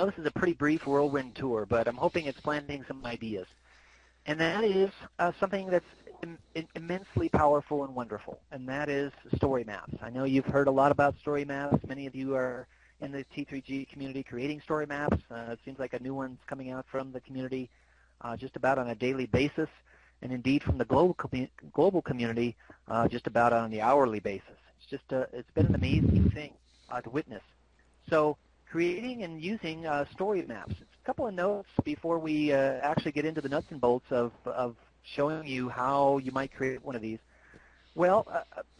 know this is a pretty brief whirlwind tour, but I'm hoping it's planting some ideas. And that is something that's immensely powerful and wonderful, and that is story maps. I know you've heard a lot about story maps. Many of you are in the T3G community creating story maps. It seems like a new one's coming out from the community just about on a daily basis, and indeed from the global community just about on the hourly basis. It's been an amazing thing to witness. So creating and using story maps. A couple of notes before we actually get into the nuts and bolts of showing you how you might create one of these. Well,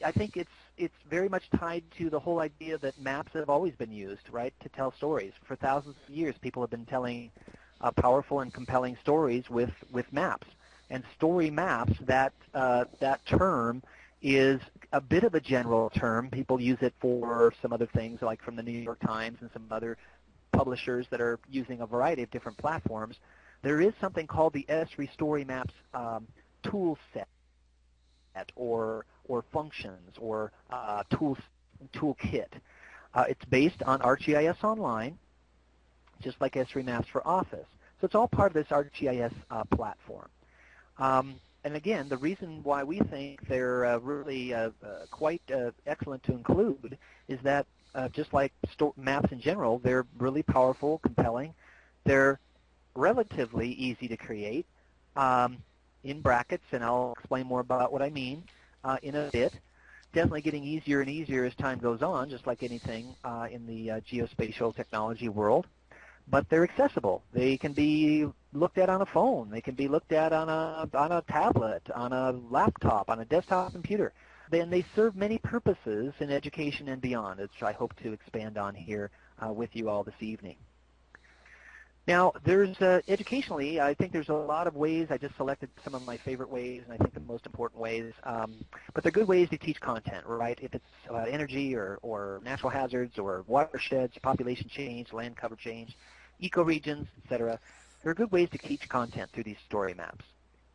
I think it's very much tied to the whole idea that maps have always been used, right, to tell stories. For thousands of years, people have been telling powerful and compelling stories with maps. And story maps, that term is a bit of a general term. People use it for some other things, like from the New York Times and some other publishers that are using a variety of different platforms. There is something called the Esri Storymaps tool set or functions or toolkit. It's based on ArcGIS Online, just like Esri Maps for Office. So it's all part of this ArcGIS platform. And again, the reason why we think they're really quite excellent to include is that just like maps in general, they're really powerful, compelling. They're relatively easy to create in brackets, and I'll explain more about what I mean in a bit. Definitely getting easier and easier as time goes on, just like anything in the geospatial technology world. But they're accessible. They can be looked at on a phone. They can be looked at on a tablet, on a laptop, on a desktop computer. Then they serve many purposes in education and beyond, which I hope to expand on here with you all this evening. Now, there's educationally, I think there's a lot of ways. I just selected some of my favorite ways, and I think the most important ways. But they're good ways to teach content, right? If it's about energy or natural hazards or watersheds, population change, land cover change, ecoregions, etc. There are good ways to teach content through these story maps,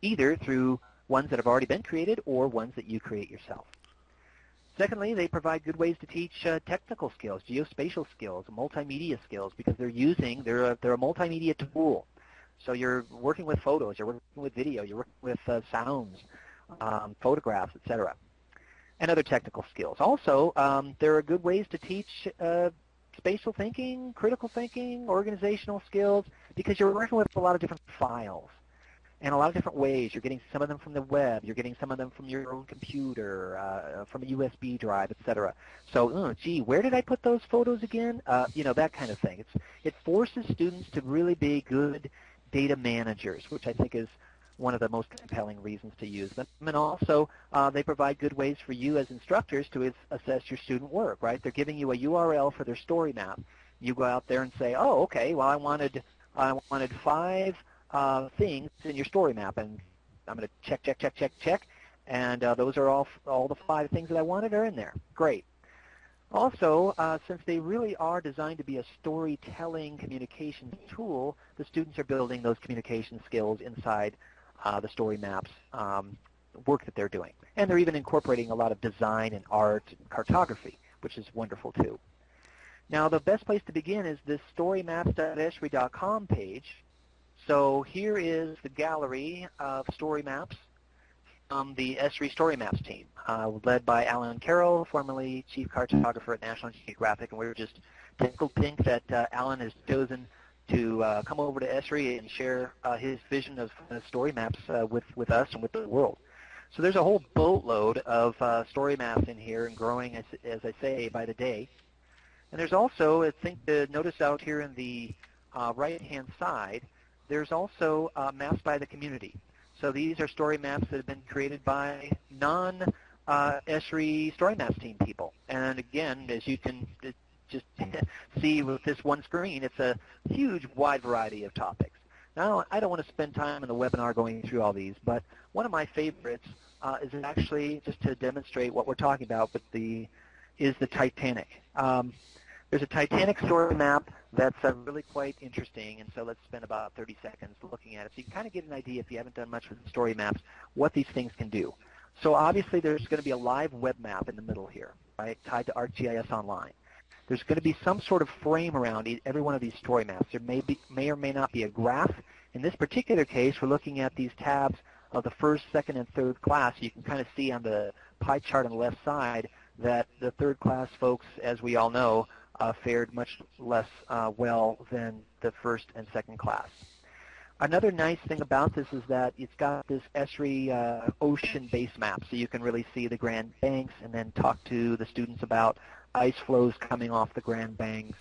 either through ones that have already been created or ones that you create yourself. Secondly, they provide good ways to teach technical skills, geospatial skills, multimedia skills, because they're a multimedia tool. So you're working with photos, you're working with video, you're working with sounds, photographs, etc., and other technical skills. Also, there are good ways to teach spatial thinking, critical thinking, organizational skills, because you're working with a lot of different files. And a lot of different ways. You're getting some of them from the web. You're getting some of them from your own computer, from a USB drive, etc. So, gee, where did I put those photos again? That kind of thing. It forces students to really be good data managers, which I think is one of the most compelling reasons to use them. And also, they provide good ways for you as instructors to assess your student work, right? They're giving you a URL for their story map. You go out there and say, oh, okay, well, I wanted 5 things in your story map, and I'm going to check, and those are all the 5 things that I wanted are in there. Great. Also, since they really are designed to be a storytelling communications tool, the students are building those communication skills inside the story maps work that they're doing. And they're even incorporating a lot of design and art and cartography, which is wonderful too. Now, the best place to begin is this storymaps.esri.com page. So here is the gallery of story maps from the Esri Storymaps team, led by Alan Carroll, formerly Chief Cartographer at National Geographic, and we're just tickled pink that Alan has chosen to come over to Esri and share his vision of story maps with us and with the world. So there's a whole boatload of story maps in here and growing, as I say, by the day. And there's also, I think, notice out here in the right-hand side, there's also maps by the community. So these are story maps that have been created by non-Esri Storymaps team people. And again, as you can just see with this one screen, it's a huge, wide variety of topics. Now, I don't want to spend time in the webinar going through all these, but one of my favorites is actually, just to demonstrate what we're talking about, is the Titanic. There's a Titanic story map that's really quite interesting, and so let's spend about 30 seconds looking at it. So you can kind of get an idea, if you haven't done much with story maps, what these things can do. So obviously there's going to be a live web map in the middle here, right, tied to ArcGIS Online. there's going to be some sort of frame around every one of these story maps. There may or may not be a graph. In this particular case, we're looking at these tabs of the first, second, and third class. You can kind of see on the pie chart on the left side that the third class folks, as we all know, fared much less well than the first and second class. Another nice thing about this is that it's got this Esri ocean base map, so you can really see the Grand Banks and then talk to the students about ice flows coming off the Grand Banks.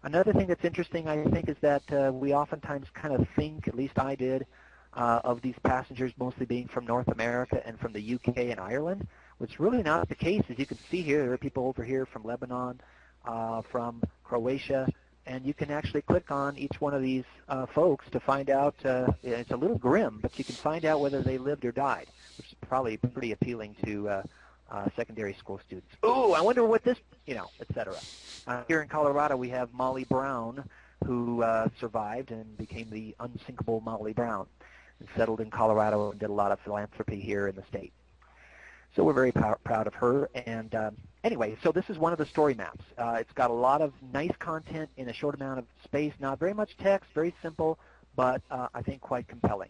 Another thing that's interesting, I think, is that we oftentimes kind of think, at least I did, of these passengers mostly being from North America and from the UK and Ireland, which is really not the case. As you can see here, there are people over here from Lebanon, from Croatia, and you can actually click on each one of these folks to find out, it's a little grim, but you can find out whether they lived or died, which is probably pretty appealing to secondary school students. Ooh, I wonder what this, et cetera. Here in Colorado, we have Molly Brown, who survived and became the unsinkable Molly Brown, and settled in Colorado and did a lot of philanthropy here in the state. So we're very proud of her. And anyway, so this is one of the story maps. It's got a lot of nice content in a short amount of space, not very much text, very simple, but I think quite compelling.